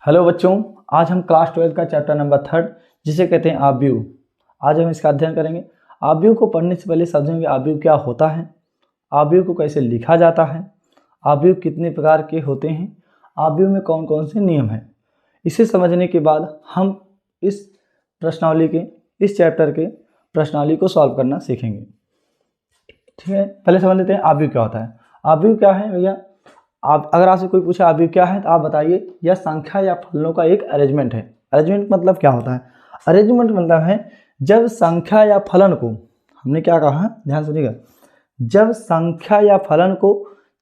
Hello बच्चों, आज हम क्लास 12 का चैप्टर नंबर 3 जिसे कहते हैं आव्यूह। आज हम इसका अध्ययन करेंगे। आव्यूह को पढ़ने से पहले समझेंगे आव्यूह क्या होता है, आव्यूह को कैसे लिखा जाता है, आव्यूह कितने प्रकार के होते हैं, आव्यूह में कौन कौन से नियम हैं। इसे समझने के बाद हम इस प्रश्नावली के इस चैप्टर के प्रश्नावली को सॉल्व करना सीखेंगे। ठीक है, पहले समझ लेते हैं आव्यूह क्या होता है। आव्यूह क्या है भैया? आप अगर आपसे कोई पूछे आव्यूह क्या है तो आप बताइए यह संख्या या फलनों का एक अरेंजमेंट है। अरेंजमेंट मतलब क्या होता है? अरेंजमेंट मतलब है जब संख्या या फलन को, हमने क्या कहा, ध्यान सुनिएगा, जब संख्या या फलन को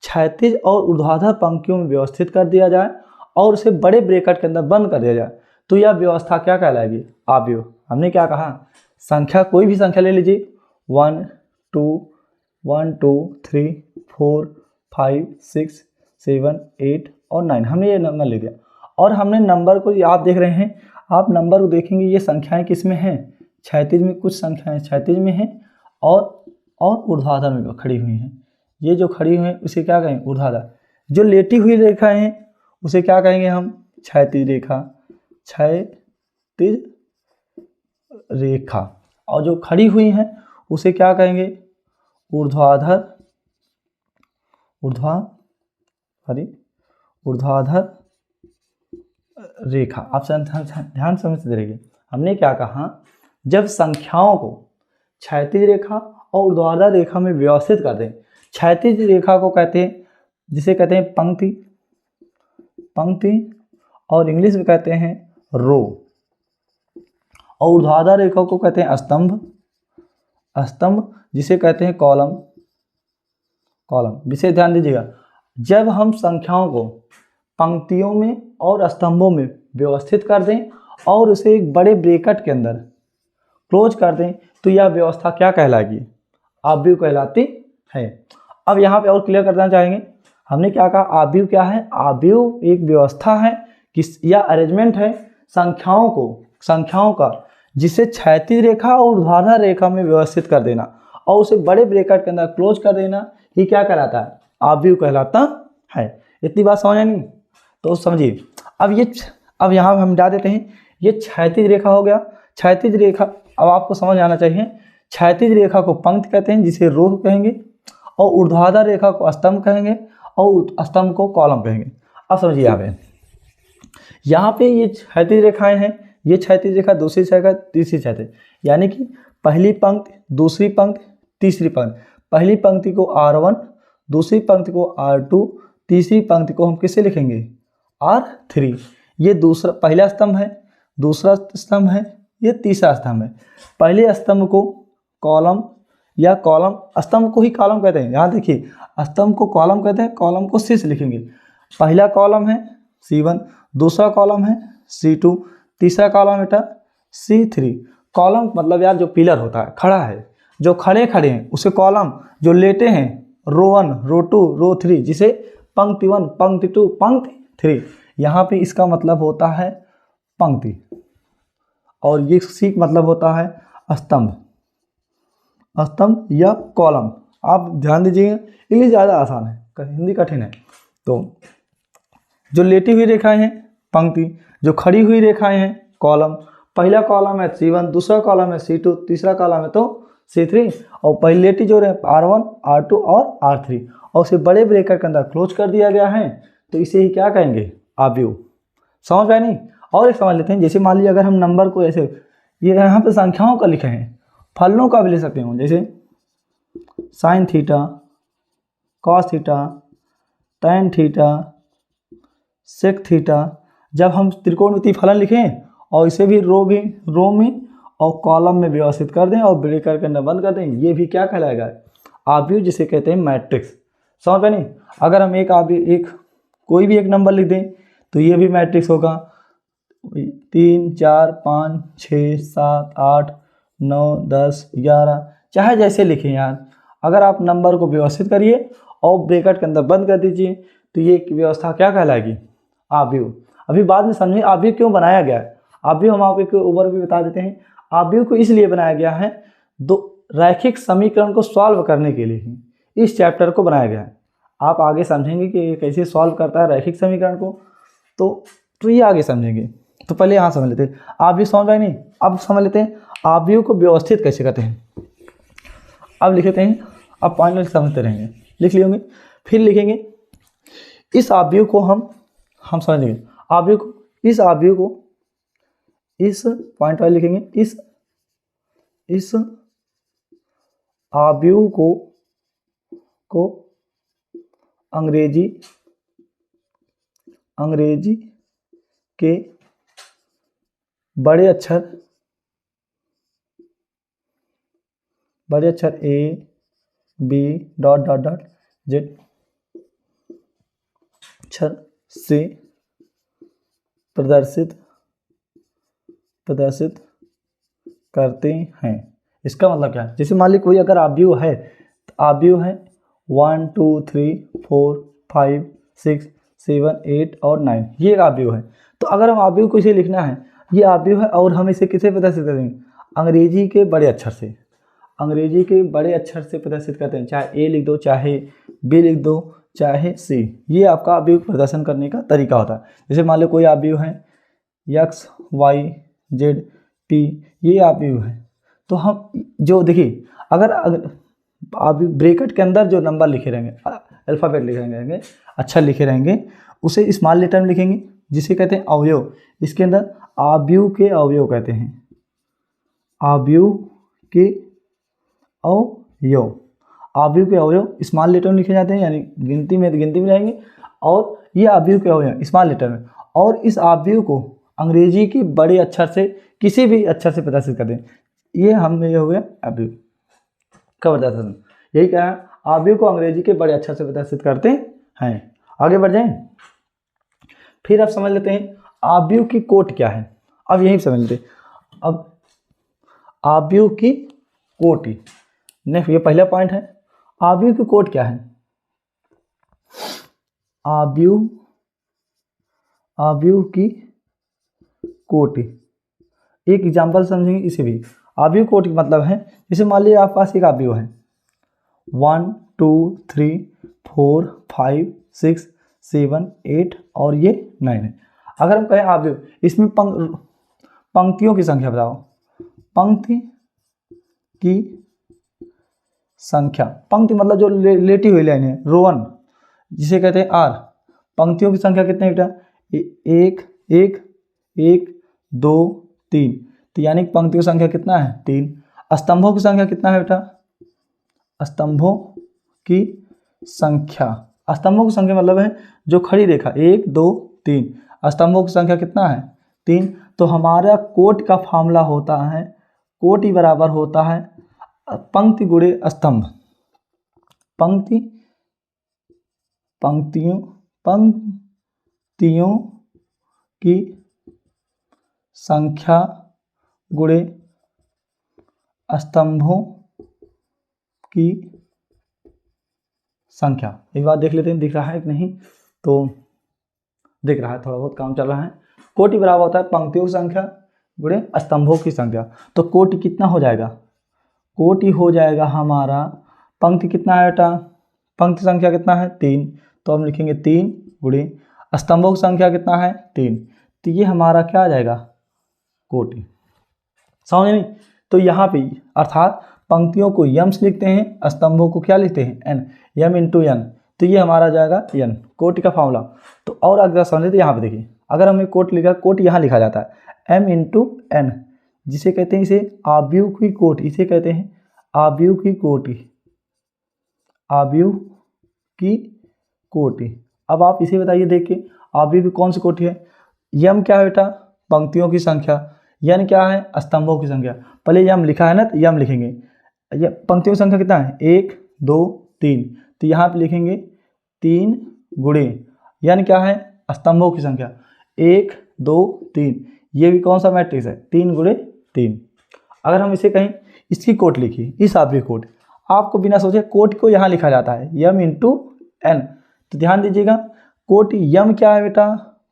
क्षैतिज और ऊर्ध्वाधर पंक्तियों में व्यवस्थित कर दिया जाए और उसे बड़े ब्रैकेट के अंदर बंद कर दिया जाए तो यह व्यवस्था क्या कहलाएगी? आव्यूह। हमने क्या कहा? संख्या, कोई भी संख्या ले लीजिए, 1 2 3 4 5 6 7 8 और 9, हमने ये नंबर ले लिया और हमने नंबर को, आप देख रहे हैं, आप नंबर को देखेंगे ये संख्याएं किस में हैं? क्षैतिज में। कुछ संख्याएं क्षैतिज में हैं और ऊर्ध्वाधर में खड़ी हुई हैं। ये जो खड़ी हुई हैं उसे क्या कहेंगे? ऊर्ध्वाधर। जो लेटी हुई रेखाएं हैं उसे क्या कहेंगे हम? क्षैतिज रेखा। क्षैतिज रेखा। और जो खड़ी हुई हैं उसे क्या कहेंगे? ऊर्ध्वाधर रेखा। आप ध्यान समझते रहिए। हमने क्या कहा? जब संख्याओं को क्षैतिज रेखा और ऊर्ध्वाधर रेखा में व्यवस्थित कर दें। क्षैतिज रेखा को कहते हैं, जिसे कहते हैं पंक्ति और इंग्लिश में कहते हैं रो, और ऊर्ध्वाधर रेखा को कहते हैं स्तंभ, जिसे कहते हैं कॉलम। विशेष ध्यान दीजिएगा, जब हम संख्याओं को पंक्तियों में और स्तंभों में व्यवस्थित कर दें और उसे एक बड़े ब्रैकेट के अंदर क्लोज कर दें तो यह व्यवस्था क्या कहलाएगी? आव्यूह कहलाती है। अब यहाँ पे और क्लियर करना चाहेंगे, हमने क्या कहा? आव्यूह क्या है? आव्यूह एक व्यवस्था है या अरेंजमेंट है संख्याओं का, जिसे क्षैतिज रेखा और ऊर्ध्वाधर रेखा में व्यवस्थित कर देना और उसे बड़े ब्रैकेट के अंदर क्लोज कर देना, ये क्या कहलाता है? आव्यूह कहलाता है। इतनी बात समझ नहीं तो समझिए। अब यहाँ हम डाल देते हैं, ये क्षैतिज रेखा हो गया। क्षैतिज रेखा, अब आपको समझ आना चाहिए, क्षैतिज रेखा को पंक्ति कहते हैं जिसे रो कहेंगे, और ऊर्ध्वाधर रेखा को स्तंभ कहेंगे और स्तंभ को कॉलम कहेंगे। अब समझिए यहाँ पे ये क्षैतिज रेखाएं हैं, ये क्षैतिज रेखा, दूसरी रेखा, तीसरी क्षैतिज, यानी कि पहली पंक्ति, दूसरी पंक्ति, तीसरी पंक्ति। पहली पंक्ति को R1, दूसरी पंक्ति को R2, तीसरी पंक्ति को हम किससे लिखेंगे? R3। ये पहला स्तंभ है, दूसरा स्तंभ है, ये तीसरा स्तंभ है। पहले स्तंभ को कॉलम या स्तंभ को ही कॉलम कहते हैं। यहाँ देखिए, स्तंभ को कॉलम कहते हैं, कॉलम को शीर्ष लिखेंगे। पहला कॉलम है C1, दूसरा कॉलम है C2, तीसरा कॉलम बेटा C3। कॉलम मतलब यार जो पिलर होता है, खड़ा है, जो खड़े हैं उसे कॉलम, जो लेटे हैं रो 1, रो 2, रो 3, जिसे पंक्ति 1, पंक्ति 2, पंक्ति 3। यहाँ पे इसका मतलब होता है पंक्ति, और ये सी मतलब होता है स्तंभ या कॉलम। आप ध्यान दीजिएगा, इंग्लिश ज़्यादा आसान है, हिंदी कठिन है। तो जो लेटी हुई रेखाएं हैं पंक्ति, जो खड़ी हुई रेखाएं हैं कॉलम। पहला कॉलम है C1, दूसरा कॉलम है C2, तीसरा कॉलम है तो C3, और पहली लेटी जो है R1, R2 और R3, और उसे बड़े ब्रैकेट के अंदर क्लोज कर दिया गया है, तो इसे ही क्या कहेंगे? आव्यूह। समझ पाए नहीं? और एक समझ लेते हैं, जैसे मान लीजिए अगर हम नंबर को ऐसे, ये यहाँ पे संख्याओं का लिखे हैं, फलनों का भी ले सकते हो, जैसे sin theta, cos theta, tan theta, sec theta. जब हम त्रिकोणमितीय फलन लिखें और इसे भी रो में और कॉलम में व्यवस्थित कर दें और ब्रैकेट के अंदर बंद कर दें, ये भी क्या कहलाएगा? आव्यूह, जिसे कहते हैं मैट्रिक्स। समझ में नहीं? अगर हम कोई भी एक नंबर लिख दें तो ये भी मैट्रिक्स होगा। 3 4 5 6 7 8 9 10 11, चाहे जैसे लिखें यार, अगर आप नंबर को व्यवस्थित करिए और ब्रैकेट के अंदर बंद कर दीजिए तो ये व्यवस्था क्या कहलाएगी? आव्यूह। अभी बाद में समझिए आव्यूह क्यों बनाया गया है। आव्यूह हम आपको ऊपर भी बता देते हैं। आव्यूह को इसलिए बनाया गया है, दो रैखिक समीकरण को सॉल्व करने के लिए ही इस चैप्टर को बनाया गया है। आप आगे समझेंगे कि ये कैसे सॉल्व करता है रैखिक समीकरण को। तो तो ये आगे समझेंगे। तो पहले यहाँ समझ लेते हैं, आव्यूह समझ में नहीं। अब समझ लेते हैं आव्यूह को व्यवस्थित कैसे करते हैं। अब लिखते हैं, अब पॉइंट समझते रहेंगे, लिख लिए होंगे, फिर लिखेंगे इस आव्यूह को हम समझ लेंगे। आव्यूह को, इस आव्यूह को, इस पॉइंट वाले लिखेंगे, इस आव्यूह को अंग्रेजी के बड़े अक्षर A B dot dot dot Z अक्षर से प्रदर्शित करते हैं। इसका मतलब क्या है, जैसे मान ली कोई अगर आव्यूह है, तो आव्यूह है 1 2 3 4 5 6 7 8 और 9, ये एक आव्यूह है। तो अगर हम आव्यूह को इसे लिखना है, ये आव्यूह है और हम इसे किसे प्रदर्शित करेंगे, अंग्रेजी के बड़े अक्षर से, अंग्रेजी के बड़े अक्षर से प्रदर्शित करते हैं। चाहे ए लिख दो, चाहे बी लिख दो, चाहे सी, ये आपका आव्यूह प्रदर्शन करने का तरीका होता है। जैसे मान लो कोई आव्यूह है एक्स वाई जेड पी, ये आव्यूह है। तो हम जो देखिए, अगर आप ब्रैकेट के अंदर जो नंबर लिखे रहेंगे, अल्फ़ाबेट लिखे रहेंगे, अक्षर लिखे रहेंगे, उसे स्मॉल लेटर में लिखेंगे, जिसे कहते हैं अवयव। इसके अंदर आव्यूह के अवयव कहते हैं, आव्यूह के अवयव। आव्यूह के अवयव स्मॉल लेटर में लिखे जाते हैं, यानी गिनती में रहेंगे, और ये आव्यूह के अवयव स्मॉल लेटर में। और इस आव्यूह को अंग्रेजी के बड़े अक्षर से, किसी भी अक्षर से प्रदर्शित करते हैं। ये हो गया आव्यूह का प्रदर्शन। यही क्या है, आव्यूह को अंग्रेजी के बड़े अक्षर से प्रदर्शित करते हैं। आगे बढ़ जाएं, फिर आप समझ लेते हैं आव्यूह की कोट क्या है। अब यही समझ लेते हैं, अब आव्यूह की कोट, नेक्स्ट ये पहला पॉइंट है, आव्यूह की कोट क्या है। आव्यूह की कोट, एक एग्जाम्पल समझेंगे इसे भी। आव्यूह कोट का मतलब है, जैसे मान लीजिए आपके पास एक आव्यूह है 1 2 3 4 5 6 7 8 और ये 9 है। अगर हम कहें आव्यूह, इसमें पंक्तियों की संख्या बताओ, पंक्ति की संख्या, पंक्ति मतलब जो लेटी हुई लाइन है, रोवन, जिसे कहते हैं आर। पंक्तियों की संख्या कितने बेटा, 1 1 1 2 3, तो यानी पंक्तियों की संख्या कितना है, 3। स्तंभों की संख्या कितना है बेटा, स्तंभों की संख्या, स्तंभों की संख्या मतलब है जो खड़ी रेखा, 1 2 3, स्तंभों की संख्या कितना है, 3। तो हमारा कोट का फॉर्मूला होता है, कोट ही बराबर होता है पंक्ति गुणे स्तंभ, पंक्तियों की संख्या गुणे स्तंभों की संख्या। एक बार देख लेते हैं, दिख रहा है कि नहीं, तो दिख रहा है, थोड़ा बहुत काम चल रहा है। कोटि बराबर होता है पंक्तियों की संख्या गुणे स्तंभों की संख्या। तो कोटि कितना हो जाएगा, कोटि हो जाएगा हमारा, पंक्ति कितना है बेटा, पंक्ति संख्या कितना है 3, तो हम लिखेंगे 3 गुणे स्तंभों की संख्या कितना है 3, तो ये हमारा क्या आ जाएगा, कोटि। समझ नहीं, तो यहाँ पे अर्थात पंक्तियों को यम से लिखते हैं, स्तंभों को क्या लिखते हैं, एन, यम इंटू एन, तो ये हमारा जाएगा एन, कोटि का फॉर्मूला। तो और अगर समझ लेते, यहाँ पे देखिए, अगर हमें कोट लिखा, कोट यहाँ लिखा जाता है एम इंटू एन, जिसे कहते हैं इसे आव्यूह की कोट, इसे कहते हैं आव्यूह की कोटि, आव्यूह की कोटि। अब आप इसे बताइए, देख के आव्यूह की कौन सी कोटि है। यम क्या है बेटा, पंक्तियों की संख्या, यन क्या है, स्तंभों की संख्या। पहले यम लिखा है ना, तो यम लिखेंगे, ये पंक्तियों की संख्या कितना है 1 2 3, तो यहाँ पे लिखेंगे 3 गुणे, यन क्या है, स्तंभों की संख्या 1 2 3, ये भी कौन सा मैट्रिक्स है, 3 गुणे 3। अगर हम इसे कहें, इसकी कोट लिखिए, इस आव्यूह कोट, आपको बिना सोचे कोट को यहाँ लिखा जाता है यम इंटू एन। तो ध्यान दीजिएगा, कोट यम क्या है बेटा,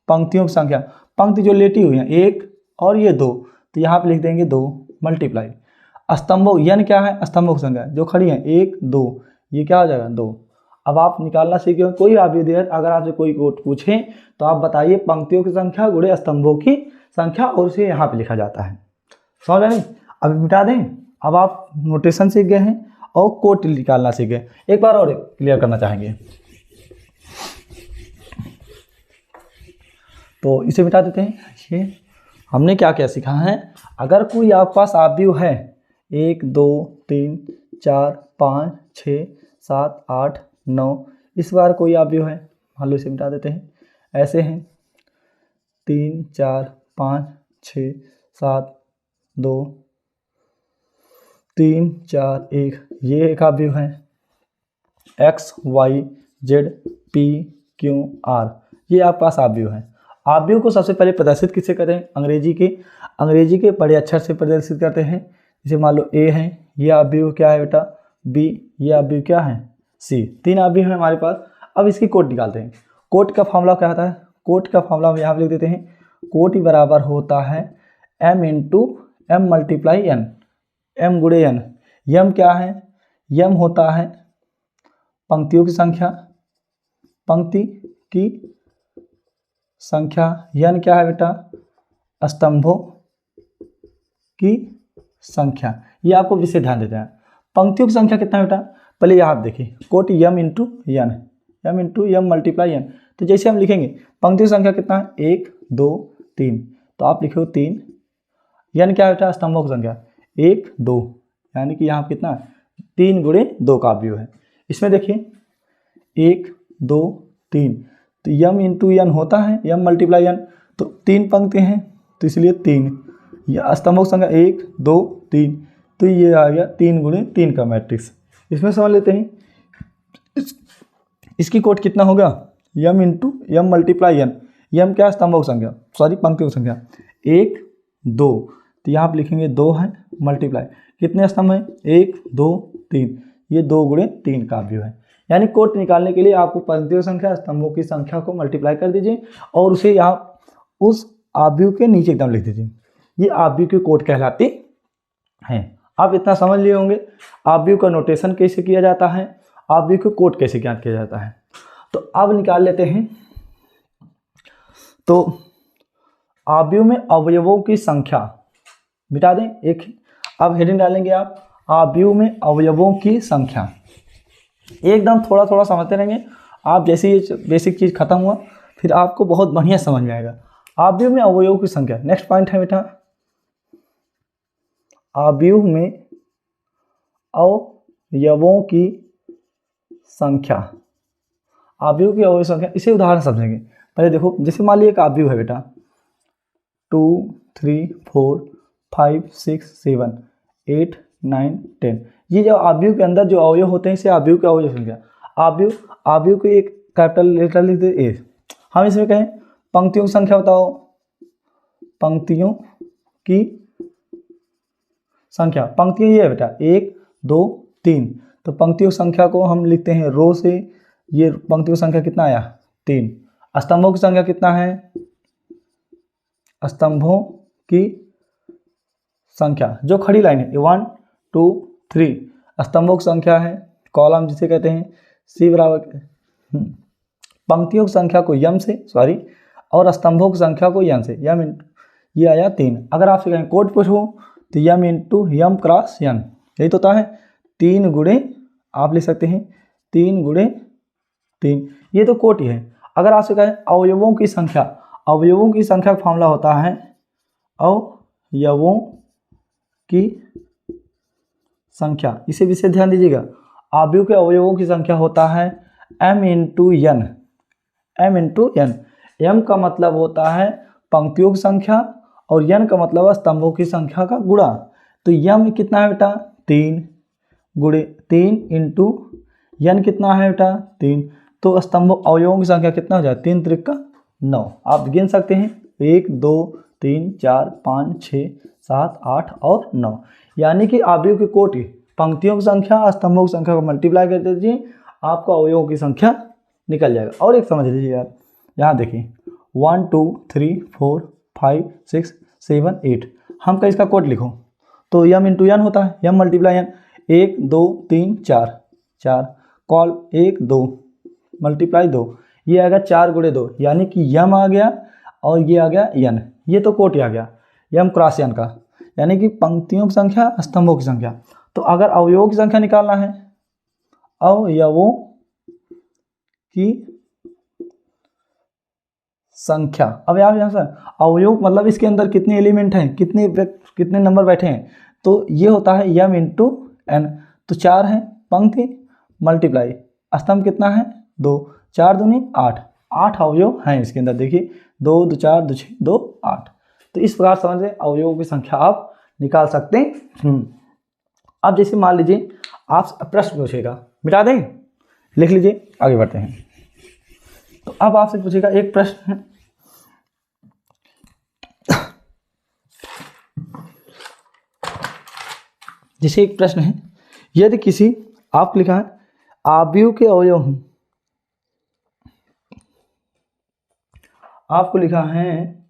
पंक्तियों की संख्या, पंक्ति जो लेटी हुई है 1 और ये 2, तो यहाँ पे लिख देंगे 2 मल्टीप्लाई। स्तंभों, यन क्या है, स्तंभों की संख्या जो खड़ी है 1 2, ये क्या हो जाएगा 2। अब आप निकालना सीखे हो, कोई आप विद्यार्थी अगर आपसे कोई कोट पूछें तो आप बताइए पंक्तियों की संख्या गुणे स्तंभों की संख्या, और उसे यहाँ पे लिखा जाता है। समझ नहीं? अब मिटा दें। अब आप नोटेशन सीख गए हैं और कोट निकालना सीख गए। एक बार और क्लियर करना चाहेंगे तो इसे मिटा देते हैं। ये हमने क्या क्या सीखा है, अगर कोई आपके पास आव्यूह है 1 2 3 4 5 6 7 8 9, इस बार कोई आव्यूह है, मान लो इसे मिटा देते हैं, ऐसे हैं 3 4 5 6 7 2 3 4 1, ये एक आव्यूह है। x y z p q r, ये आपके पास आव्यूह है। आव्यूह को सबसे पहले प्रदर्शित किससे करें, अंग्रेजी के बड़े अक्षर से प्रदर्शित करते हैं। जैसे मान लो a है, ये आव्यूह क्या है बेटा b, ये आव्यूह क्या है c, 3 आव्यूह है हमारे पास। अब इसकी कोट निकालते हैं। कोट का फॉर्मूला क्या होता है, कोट का फॉर्मूला हम यहाँ पे लिख देते हैं, कोट ही बराबर होता है m into M multiply n, m गुणे n। यम क्या है, यम होता है पंक्तियों की संख्या, पंक्ति की संख्या, यन क्या है बेटा स्तंभों की संख्या। ये आपको विशेष ध्यान देते हैं। पंक्तियों की संख्या कितना है बेटा, पहले यहाँ आप देखिए, कोट यम इंटू यन, यम इंटू यम मल्टीप्लाई यन। तो जैसे हम लिखेंगे पंक्तियों की संख्या कितना है 1 2 3, तो आप लिखो 3, यन क्या है बेटा स्तंभों की संख्या 1 2, यानी कि यहाँ कितना 3 गुणे 2 का आव्यूह है। इसमें देखिए 1 2 3, तो यम इंटू यन होता है यम मल्टीप्लाई यन, तो 3 पंक्ति हैं तो इसलिए 3, यह स्तंभों की संख्या 1 2 3, तो ये आ गया 3 गुणे 3 का मैट्रिक्स। इसमें समझ लेते हैं इसकी कोट कितना होगा, यम इंटू यम मल्टीप्लाई यन, यम क्या स्तंभों की संख्या, सॉरी पंक्तियों की संख्या 1 2, तो यहाँ आप लिखेंगे 2 है मल्टीप्लाई कितने स्तंभ हैं 1 2 3, ये 2 गुणे 3 का आव्यूह है। यानी कोट निकालने के लिए आपको पंक्तियों की संख्या स्तंभों की संख्या को मल्टीप्लाई कर दीजिए और उसे यहाँ उस आव्यूह के नीचे एकदम लिख दीजिए, ये आव्यूह की कोट कहलाती है। आप इतना समझ लिए होंगे आव्यूह का नोटेशन कैसे किया जाता है, आव्यूह की कोट कैसे ज्ञात किया जाता है। तो अब निकाल लेते हैं। तो आव्यूह में अवयवों की संख्या मिटा दें एक, अब हेडिंग डालेंगे आप आव्यूह में अवयवों की संख्या, एकदम थोड़ा थोड़ा समझते रहेंगे आप, जैसे ये बेसिक चीज़ खत्म हुआ फिर आपको बहुत बढ़िया समझ में आएगा। आव्यूह में अवयवों की संख्या, नेक्स्ट पॉइंट है बेटा आव्यूह में अवयवों की संख्या, आव्यूह की अवयव संख्या, इसे उदाहरण समझेंगे। पहले देखो जैसे मान लीजिए एक आव्यूह है बेटा 2 3 4 5 6 7 8 9 10, ये जो आव्यूह के अंदर जो अवयव होते हैं इसे आव्यूह के अवयव संख्या। आव्यूह को एक कैपिटल लेटर लिख दे ए। हम इसमें कहें पंक्तियों की संख्या बताओ, पंक्तियों की संख्या, पंक्तियाँ ये है बेटा 1 2 3, तो पंक्तियों की संख्या को हम लिखते हैं रो से, ये पंक्तियों की संख्या कितना आया 3। स्तंभों की संख्या कितना है, स्तंभों की संख्या जो खड़ी लाइन है 1 2 3, स्तंभों की संख्या है, कॉलम जिसे कहते हैं सी बराबर, पंक्तियों की संख्या को यम से सॉरी और स्तंभों की संख्या को यम से, यम ये आया 3। अगर आपसे कहें कोट पूछो तो यम इंटू यम क्रॉस यन, यही तो होता है 3 गुणे, आप लिख सकते हैं 3 गुणे 3, ये तो कोट ही है। अगर आपसे कहें अवयवों की संख्या, अवयवों की संख्या का फॉर्मूला होता है अवयवों की संख्या, इसे विशेष ध्यान दीजिएगा, आव्यूह के अवयवों की संख्या होता है m इंटू यन, m इंटू यन, m का मतलब होता है पंक्तियों की संख्या और यन का मतलब स्तंभों की संख्या का गुणा। तो यम कितना है बेटा 3 गुणे 3 इंटू यन कितना है बेटा 3, तो स्तंभों अवयवों की संख्या कितना हो जाए 3 त्रिक का 9, आप गिन सकते हैं 1 2 3 4 5 6 7 8 और 9, यानी कि आव्यूह की कोटि पंक्तियों की संख्या स्तंभों की संख्या को मल्टीप्लाई कर दीजिए, आपको अवयवों की संख्या निकल जाएगा। और एक समझ लीजिए यार, यहाँ देखिए 1 2 3 4 5 6 7 8, हम का इसका कोट लिखो तो यम इंटू यन होता है, यम मल्टीप्लाई यन, 1 2 3 4 4, कॉल 1 2 मल्टीप्लाई 2, ये आ गया 4 गुणे 2, यानी कि यम आ गया और ये आ गया यन, ये तो कोटि आ गया यम क्रॉस यन का, यानी कि पंक्तियों की संख्या स्तंभों की संख्या। तो अगर अवयवों की संख्या निकालना है, अवयवों की संख्या, अब यहाँ से अवयव मतलब इसके अंदर कितने एलिमेंट हैं, कितने नंबर बैठे हैं, तो ये होता है यम इंटू एन। तो 4 है पंक्ति मल्टीप्लाई स्तंभ कितना है 2, 4 दूनी 8, 8 अवयव हैं इसके अंदर, देखिए 2 2 4 2 6 2 8। तो इस प्रकार समझ लें अवयवों की संख्या आप निकाल सकते हैं। अब जैसे मान लीजिए आप प्रश्न पूछेगा, मिटा दें, लिख लीजिए, आगे बढ़ते हैं। तो अब आपसे पूछेगा एक प्रश्न है, जैसे एक प्रश्न है, यदि किसी, आप लिखा है आव्यूह के अवयव हों, आपको लिखा है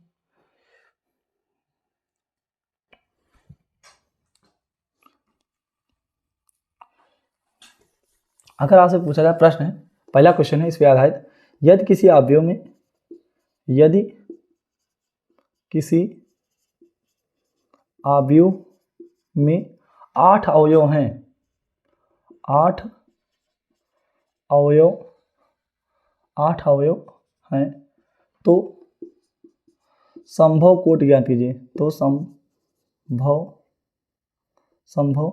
अगर आपसे पूछा जाए प्रश्न है, पहला क्वेश्चन है इस पे आधारित, यदि किसी अवयव में, यदि किसी अवयव में 8 अवयव हैं, 8 अवयव हैं, तो संभव कोटि ज्ञात कीजिए। तो संभव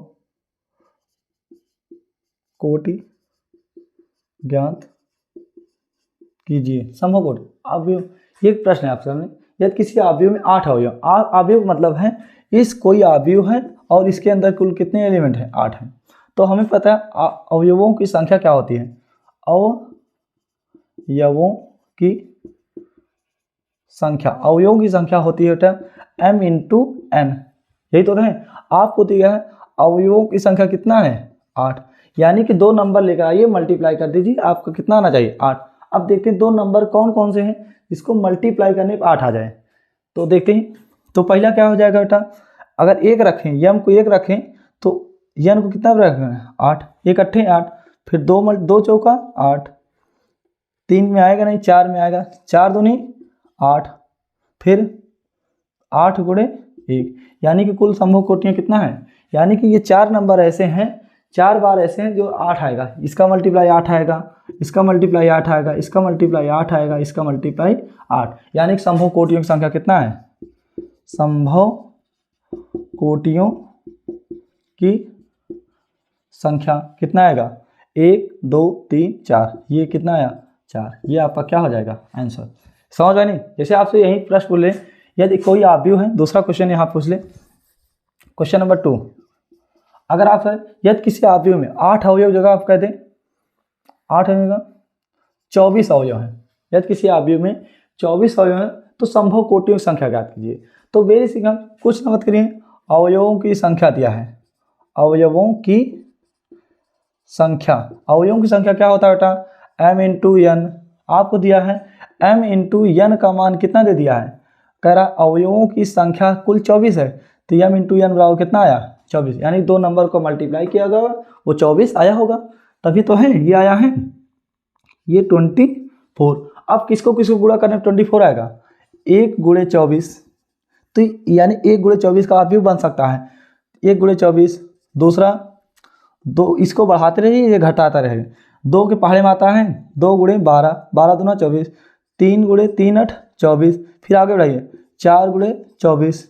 कोटि ज्ञात कीजिए। संभव कोटि अवयव, ये एक प्रश्न है आपके सामने, यदि किसी अवयव में 8 अवयव, अवयव मतलब है इस कोई अवयव है और इसके अंदर कुल कितने एलिमेंट हैं, 8 हैं। तो हमें पता है अवयवों की संख्या क्या होती है, अवयवों की संख्या, अवयवों की संख्या होती है बेटा m इंटू एन, यही तो है। आपको दिया है अवयवों की संख्या कितना है 8, यानी कि 2 नंबर लेकर आइए, मल्टीप्लाई कर दीजिए, आपको कितना आना चाहिए 8। अब देखते हैं 2 नंबर कौन कौन से हैं जिसको मल्टीप्लाई करने पर 8 आ जाए। तो देखते हैं, तो पहला क्या हो जाएगा बेटा, अगर 1 रखें, यम को 1 रखें तो यन को कितना रखें 8, 1 अट्ठे 8, फिर 2 चौका 8, 3 में आएगा नहीं, 4 में आएगा, 4 दूनी 8, फिर 8 गुणे 1, यानी कि कुल संभव कोटियाँ कितना है, यानी कि ये 4 नंबर ऐसे हैं, 4 बार ऐसे हैं जो 8 आएगा, इसका मल्टीप्लाई 8 आएगा, इसका मल्टीप्लाई 8 आएगा, इसका मल्टीप्लाई 8 आएगा, इसका मल्टीप्लाई 8, यानी कि संभव कोटियों की संख्या कितना है, संभव कोटियों की संख्या कितना आएगा 1 2 3 4, ये कितना आया 4, ये आपका क्या हो जाएगा आंसर। समझ में नहीं, जैसे आपसे यही प्रश्न बोले, यदि कोई अवयव है, दूसरा क्वेश्चन यहाँ पूछ ले, क्वेश्चन नंबर 2, अगर आप यदि किसी अवयव में 8 अवयव जगह आप कह दें 8 जगह 24 अवयव हैं, यदि किसी अवयव में 24 अवयव हैं, तो संभव कोटियों की संख्या ज्ञात कीजिए। तो बेसिक हम कुछ न मत करिए, अवयवों की संख्या दिया है, अवयवों की संख्या, अवयवों की संख्या क्या होता है बेटा m इंटू एन, आपको दिया है m इंटू एन का मान कितना दे दिया है, कह रहा अवयवों की संख्या कुल 24 है, तो m इंटू एन बराबर कितना आया 24, यानी 2 नंबर को मल्टीप्लाई किया गया वो 24 आया होगा, तभी तो है ये आया है, ये 24। अब किसको किसको गुणा करने 24 आएगा, 1 गुणे 24, तो यानी 1 गुणे 24 का अवयव बन सकता है 1 गुणे 24, दूसरा 2, इसको बढ़ाते रहिए ये घटाता रहेगा, 2 के पहाड़े में आता है 2 गुणे 12, 12 दूना 24, 3 गुणे 3 8 24, फिर आगे बढ़ाइए 4 गुणे 24,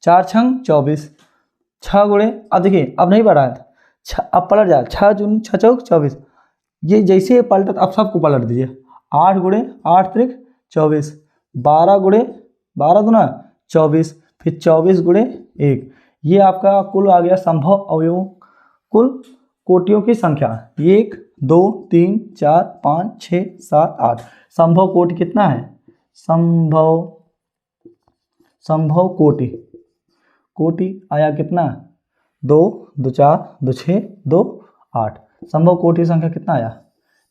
4 छंग 24, 6 गुणे, अब देखिए अब नहीं बढ़ा है, अब पलट जाए 6 जून 6 चौक 24, ये जैसे ही पलटा अब सबको पलट दीजिए, 8 गुणे 8 त्रिक 24, 12 गुणे 12 दूना 24, फिर 24 गुणे 1, ये आपका कुल आ गया संभव अवयवों, कुल कोटियों की संख्या 1 2 3 4 5 6 7 8, संभव कोटि कितना है, संभव कोटि आया कितना 2 2 4 2 6 2 8, संभव कोटि की संख्या कितना आया,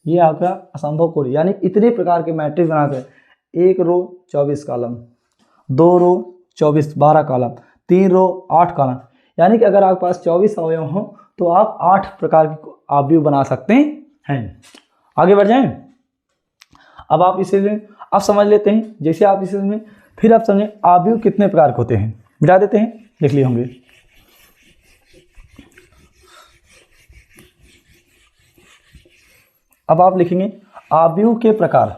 ये आपका असंभव कोटि, यानी इतने प्रकार के मैट्रिक्स बनाकर 1 रो 24 कॉलम, 2 रो 24 12 कॉलम, 3 रो 8 कॉलम, यानी कि अगर आपके पास 24 अवयव हो तो आप 8 प्रकार के अवयव बना सकते हैं। आगे बढ़ जाएं। अब आप इसे अब समझ लेते हैं, जैसे आप इसे में फिर आप समझें अवयव कितने प्रकार के होते हैं। मिटा देते हैं, लिख लिए होंगे। अब आप लिखेंगे अवयव के प्रकार।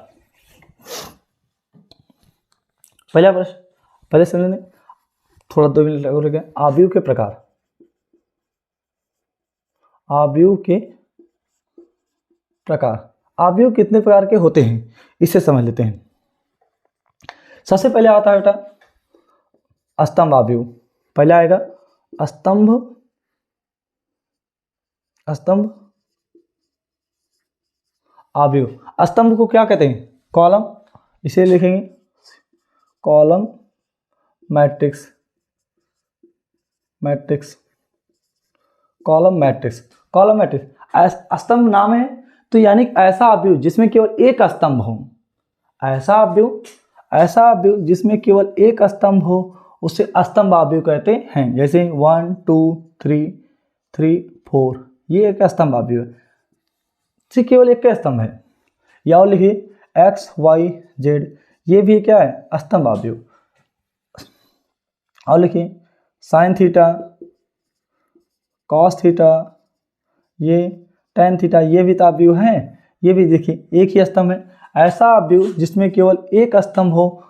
पहला प्रश्न, पहले समझ लें, थोड़ा 2 मिनट लगेगा। अवयव के प्रकार, अवयव के प्रकार, अवयव कितने प्रकार के होते हैं इसे समझ लेते हैं। सबसे पहले आता है बेटा स्तंभ अवयव। पहले आएगा स्तंभ, स्तंभ अवयव। स्तंभ को क्या कहते हैं? कॉलम, इसे लिखेंगे column matrix, matrix, column matrix, column matrix. स्तंभ नाम है तो यानी ऐसा अवयव जिसमें केवल एक स्तंभ हो, ऐसा अवयव, ऐसा अवयव जिसमें केवल एक स्तंभ हो उसे स्तंभ अवयव कहते हैं। जैसे 1 2 3 3 4, ये एक स्तंभ अवयव है, से केवल एक स्तंभ है। या और लिखिए एक्स वाई जेड, ये भी क्या है? स्तंभ अवयव। और लिखिए साइन थीटा, कॉस थीटा, ये टेन थीटा, ये भी तो अवयव हैं। ये भी देखिए एक ही स्तंभ है। ऐसा अवयव जिसमें केवल एक स्तंभ हो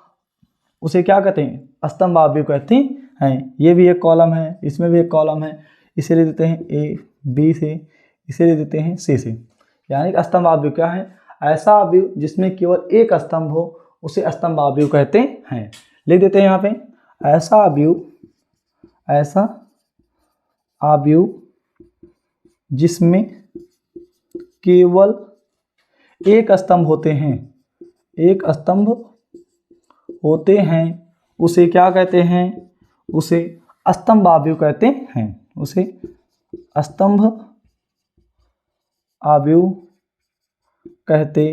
उसे क्या कहते हैं? स्तंभ अवयव कहते हैं। ये भी एक कॉलम है, इसमें भी एक कॉलम है, इसे ले देते हैं ए बी से, इसे ले देते हैं सी से। यानी कि स्तंभ अवयव क्या है? ऐसा अवयव जिसमें केवल एक स्तंभ हो उसे स्तंभ अवयव कहते हैं। लिख देते हैं यहाँ पे ऐसा अवयव, ऐसा अवयव जिसमें केवल एक स्तंभ होते हैं, एक स्तंभ होते हैं, उसे क्या कहते हैं? उसे स्तंभ अवयव कहते हैं, उसे स्तंभ अवयव कहते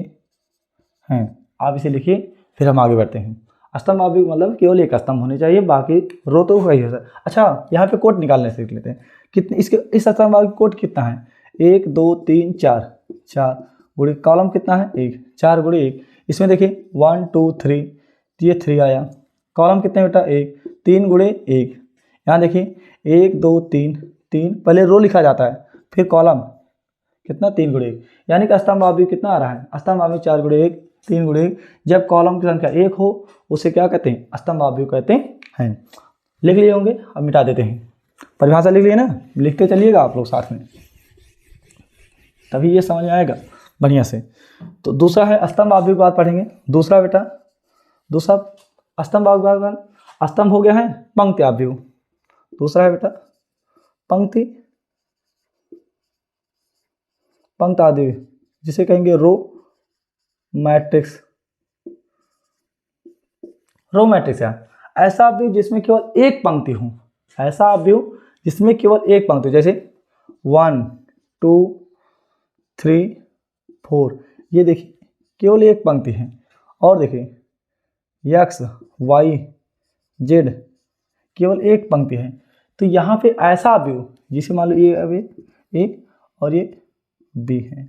हैं। आप इसे लिखिए, फिर हम आगे बढ़ते हैं। स्तंभ अवयव मतलब केवल एक स्तंभ होने चाहिए, बाकी रो तो वही है सर। अच्छा, यहाँ पे कोट निकालने सीख लेते हैं। कितने इसके इस स्तंभ अवयव कोट कितना है? 1 2 3 4, 4 गुणे कॉलम कितना है? 1, 4 गुणे 1। इसमें देखिए 1 2 3, ये 3 आया। कॉलम कितने बेटा? 1, 3 गुणे 1। यहाँ देखिए 1 2 3, 3 पहले रो लिखा जाता है, फिर कॉलम कितना? 3 गुणे 1। यानी कि स्तंभ अवयव कितना आ रहा है? स्तंभ अवयव 4 गुणे 1, 3 गुणे 1। जब कॉलम की संख्या 1 हो उसे क्या कहते हैं? स्तंभ अवयव कहते हैं। लिख लिए होंगे, अब मिटा देते हैं। परिभाषा लिख लिए ना, लिखते चलिएगा आप लोग साथ में, तभी ये समझ में आएगा बढ़िया से। तो दूसरा है स्तंभ अवयव की बात पढ़ेंगे। दूसरा बेटा, दूसरा स्तंभ अवयव, स्तंभ हो गया है पंक्ति अवयव। दूसरा है बेटा पंक्ति, पंक्ति अवयव, जिसे कहेंगे रो मैट्रिक्स, रो मैट्रिक्स है ऐसा अवयव जिसमें केवल एक पंक्ति हो, ऐसा अवयव जिसमें केवल एक पंक्ति, जैसे 1 2 3 4, ये देखिए केवल एक पंक्ति है। और देखिए एक्स वाई जेड, केवल एक पंक्ति है। तो यहाँ पे ऐसा अवयव जिसे मान लो ये अवयव ए और ये बी है,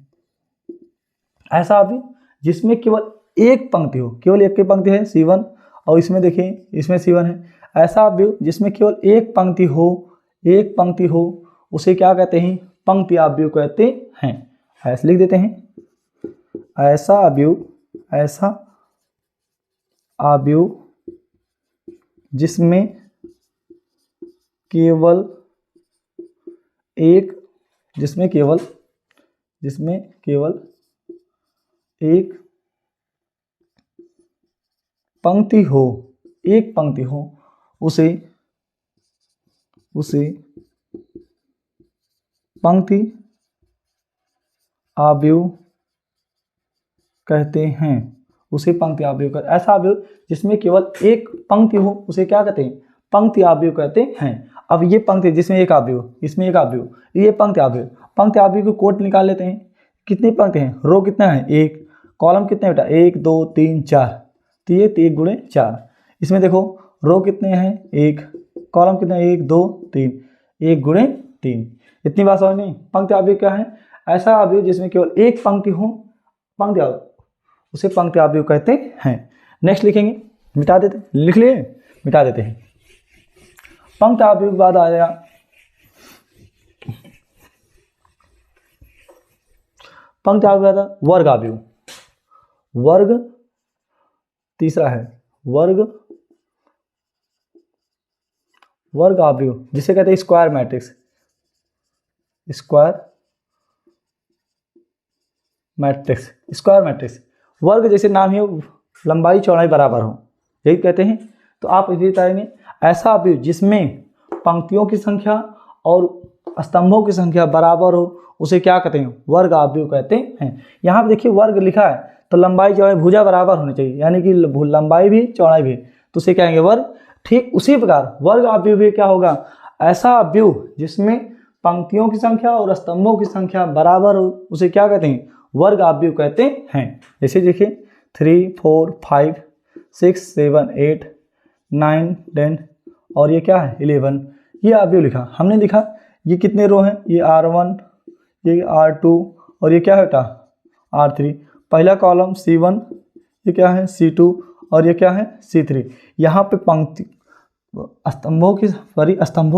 ऐसा अवयव जिसमें केवल एक पंक्ति हो, केवल एक की पंक्ति है C1, और इसमें देखिए इसमें C1 है। ऐसा अवयव जिसमें केवल एक पंक्ति हो, एक पंक्ति हो, उसे क्या कहते हैं? पंक्ति अवयव कहते हैं। ऐसे लिख देते हैं ऐसा अवयव, ऐसा अवयव जिसमें केवल एक, जिसमें केवल एक पंक्ति हो, एक पंक्ति हो, उसे पंक्ति अवयव कहते हैं, उसे पंक्ति अवयव कहते हैं। ऐसा अवयव जिसमें केवल एक पंक्ति हो उसे क्या कहते हैं? पंक्ति अवयव कहते हैं। अब ये पंक्ति जिसमें एक अवयव, इसमें एक अवयव, ये पंक्ति अवयव, पंक्ति अवयव को कोट निकाल लेते हैं। कितनी पंक्ति हैं? रो कितना है? 1, कॉलम कितने बेटा? 1 2 3 4, तो ये 1 गुणे 4। इसमें देखो रो कितने हैं? 1, कॉलम कितने? 1 2 3, 1 गुणे 3। इतनी बात समझ नहीं? पंक्ति अवयव क्या है? ऐसा अवयव जिसमें केवल एक पंक्ति हो, पंक्ति उसे पंक्ति अवयव कहते हैं। नेक्स्ट लिखेंगे, मिटा देते, लिख लिए, मिटा देते हैं। पंक्ति अवयव के बाद आ जाएगा पंक्ति अवयव था वर्ग अवयव। वर्ग तीसरा है वर्ग अवयव जिसे कहते हैं स्क्वायर मैट्रिक्स। स्क्वायर मैट्रिक्स वर्ग जैसे नाम ही लंबाई चौड़ाई बराबर हो, यही कहते हैं। तो आप इसी बताएंगे ऐसा अवयव जिसमें पंक्तियों की संख्या और स्तंभों की संख्या बराबर हो उसे क्या कहते हैं? वर्ग अवयव कहते हैं। यहाँ पे देखिए वर्ग लिखा है तो लंबाई चौड़ाई भुजा बराबर होनी चाहिए, यानी कि लंबाई भी चौड़ाई भी, तो उसे कहेंगे वर्ग। ठीक उसी प्रकार वर्ग अवयव भी क्या होगा? ऐसा अवयव जिसमें पंक्तियों की संख्या और स्तंभों की संख्या बराबर हो उसे क्या कहते हैं? वर्ग अवयव कहते हैं। जैसे देखिए 3, 4, 5, 6, 7, 8, 9, 10 और ये क्या है 11, ये अवयव लिखा हमने। लिखा ये कितने रो हैं? ये R1, ये R2 और ये क्या है बेटा R3। पहला कॉलम C1, ये क्या है C2 और ये क्या है C3। यहाँ पे पंक्ति स्तंभों की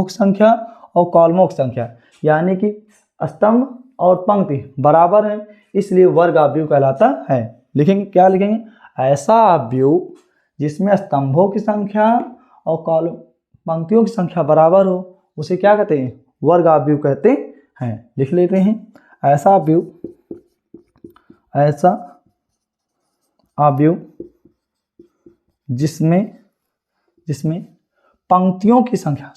संख्या और कॉलमों की संख्या, यानी कि स्तंभ और पंक्ति बराबर है, इसलिए वर्ग अवयव कहलाता है। लिखेंगे, क्या लिखेंगे? ऐसा अवयव जिसमें स्तंभों की संख्या और कॉलम पंक्तियों की संख्या बराबर हो उसे क्या कहते हैं? वर्ग अवयव कहते हैं। लिख लेते हैं ऐसा अवयव जिसमें पंक्तियों की संख्या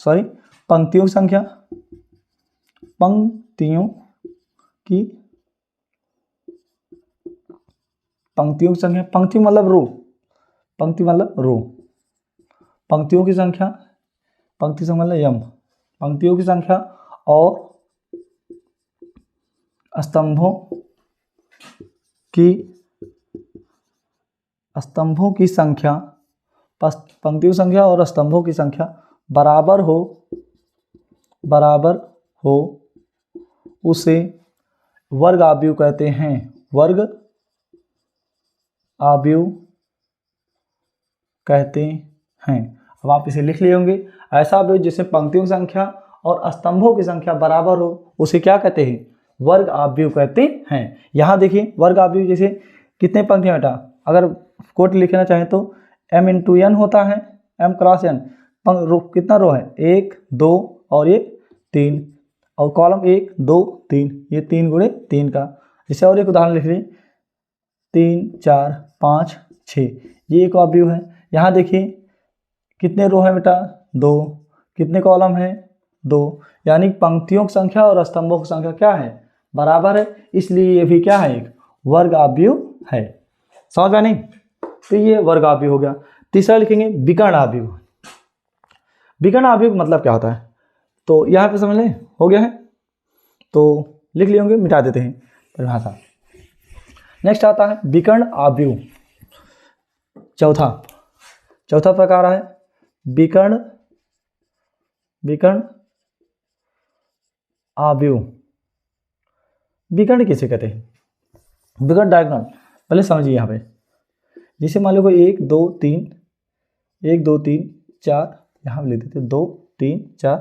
पंक्ति मतलब रो, पंक्तियों की संख्या, पंक्ति से मतलब यम, पंक्तियों की संख्या और स्तंभों की संख्या, पंक्तियों की संख्या और स्तंभों की संख्या बराबर हो उसे वर्ग अवयव कहते हैं। वर्ग अवयव कहते हैं। अब आप इसे लिख लिए होंगे। ऐसा अवयव जिसमें पंक्तियों की संख्या और स्तंभों की संख्या बराबर हो उसे क्या कहते हैं? वर्ग अवयव कहते हैं। यहाँ देखिए वर्ग अवयव जैसे कितने पंक्तियाँ बेटा, अगर कोट लिखना चाहें तो m × n होता है, m × n। कितना रो है? 1, 2 और ये 3 और कॉलम 1, 2, 3, ये 3 × 3 का। जैसे और एक उदाहरण लिख लीजिए 3, 4, 5, 6, ये एक अवयव है। यहाँ देखिए कितने रो है बेटा? 2। कितने कॉलम है? 2, यानी पंक्तियों की संख्या और स्तंभों की संख्या क्या है? बराबर है, इसलिए ये भी क्या है? एक वर्ग अवयव है। समझ में नहीं? तो ये वर्ग अवयव हो गया। तीसरा लिखेंगे विकर्ण अवयव। विकर्ण अवयव मतलब क्या होता है? तो यहाँ पे समझ लें, हो गया है तो लिख लिए होंगे, मिटा देते हैं परिभाषा। नेक्स्ट आता है विकर्ण अवयव। चौथा प्रकार है विकर्ण अवयव। विकर्ण किसे कहते हैं? विकर्ण डायगोनल पहले समझिए। यहाँ पे जैसे मान लो कोई 1, 2, 3, 4, यहाँ लिख देते 2, 3, 4,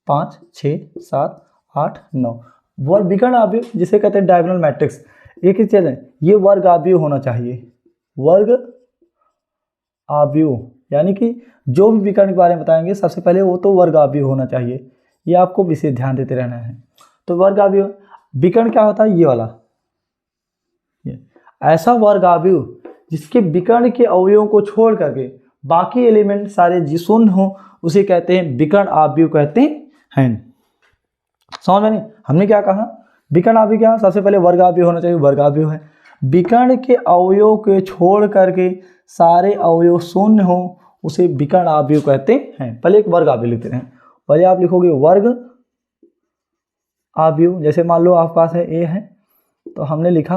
5, 6, 7, 8, 9। वर्ग विकर्ण अवयव जिसे कहते हैं डायगोनल मैट्रिक्स। एक ही चीज है, ये वर्ग अवयव होना चाहिए। वर्ग अवयव यानी कि जो भी विकर्ण के बारे में बताएंगे सबसे पहले वो तो वर्ग अवयव होना चाहिए। ये आपको विशेष ध्यान देते रहना है। तो वर्ग अवयव विकर्ण क्या होता है? ये वाला, ऐसा वर्ग अवयव जिसके विकर्ण के अवयवों को छोड़ करके बाकी एलिमेंट सारे शून्य हो उसे कहते हैं विकर्ण अवयव कहते हैं। समझ में नहीं? हमने क्या कहा? विकर्ण अवयव क्या? सबसे पहले वर्ग अवयव होना चाहिए, वर्ग अवयव है। विकर्ण के अवयव के छोड़ करके सारे अवयव शून्य हो उसे विकर्ण अवयव कहते हैं। पहले एक वर्ग अवयव लिखते हैं। पहले आप लिखोगे वर्ग अवयव। जैसे मान लो आपके पास है ए है तो हमने लिखा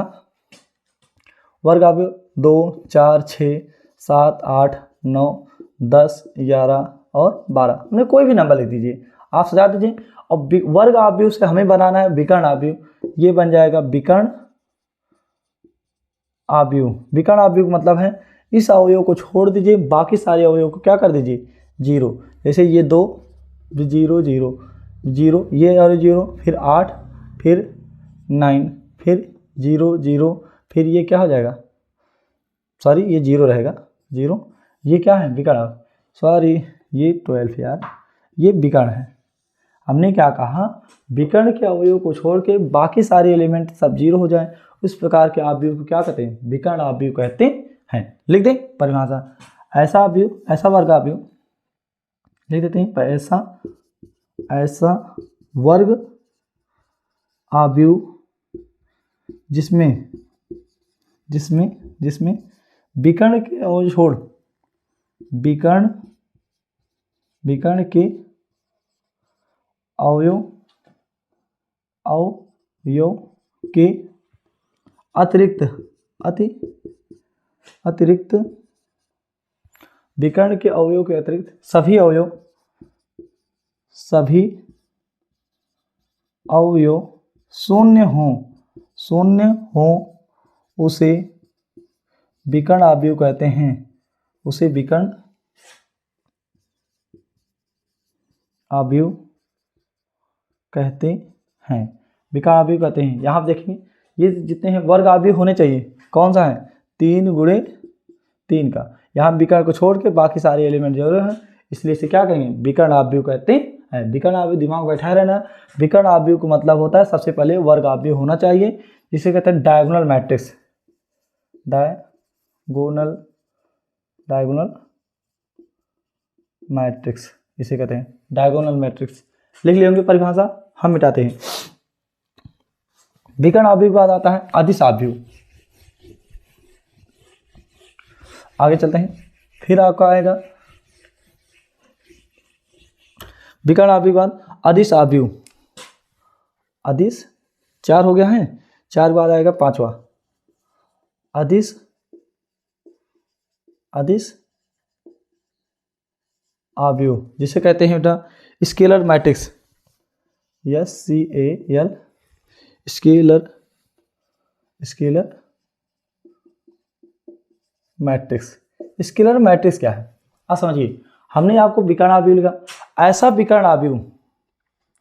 वर्ग अवयव 2, 4, 6, 7, 8, 9, 10, 11 और 12। हमने कोई भी नंबर लिख दीजिए। आप सजा दीजिए। और वर्ग आव्यूह से हमें बनाना है विकर्ण आव्यूह, ये बन जाएगा विकर्ण आव्यूह। विकर्ण आव्यूह का मतलब है इस अवयव को छोड़ दीजिए, बाकी सारे अवयव को क्या कर दीजिए, जीरो। जैसे ये 2 0 0 0, ये और 0, फिर 8, फिर 9, फिर 0 0, फिर ये क्या हो जाएगा, सॉरी ये 0 रहेगा 0, ये क्या है विकर्ण, सॉरी ये 12 यार, ये विकर्ण है। हमने क्या कहा, विकर्ण के अवयव को छोड़ के बाकी सारे एलिमेंट सब 0 हो जाएं, उस प्रकार के आव्यूह को क्या कहते हैं, विकर्ण आव्यूह कहते हैं। लिख दें परिभाषा, ऐसा आव्यूह, ऐसा वर्ग आव्यूह लिख देते हैं, ऐसा वर्ग आव्यूह जिसमें विकर्ण के अवयव छोड़ विकर्ण के अवयव के अतिरिक्त विकर्ण के अवयव के अतिरिक्त सभी अवयव शून्य हो उसे विकर्ण आव्यूह कहते हैं, उसे विकर्ण आव्यूह कहते हैं, विकर्ण आव्यूह कहते हैं। यहाँ आप देखेंगे ये जितने हैं वर्ग आव्यूह होने चाहिए, कौन सा है 3 × 3 का, यहाँ विकर्ण को छोड़ के बाकी सारे एलिमेंट जरूर हैं, इसलिए इसे क्या कहेंगे, विकर्ण आव्यूह कहते हैं। विकर्ण आव्यूह दिमाग बैठा रहना, विकर्ण आव्यूह का मतलब होता है सबसे पहले वर्ग आव्यूह होना चाहिए, जिसे कहते हैं डायगोनल मैट्रिक्स, डायगोनल मैट्रिक्स इसे कहते हैं डायगोनल मैट्रिक्स। लिख लिए होंगे परिभाषा, हम मिटाते हैं। विकर्ण आव्यूह के बाद आता है अदिश आव्यूह। आगे चलते हैं, फिर आपका आएगा विकर्ण आव्यूह के बाद अदिश आव्यूह। अदिश 4 हो गया है, 4 के बाद आएगा 5वां अदिश आव्यूह, जिसे कहते हैं बेटा scalar matrix, SCAL scalar matrix. Scalar matrix क्या है आप समझिए, हमने आपको विकर्ण आव्यूह लिखा, ऐसा विकर्ण आव्यूह,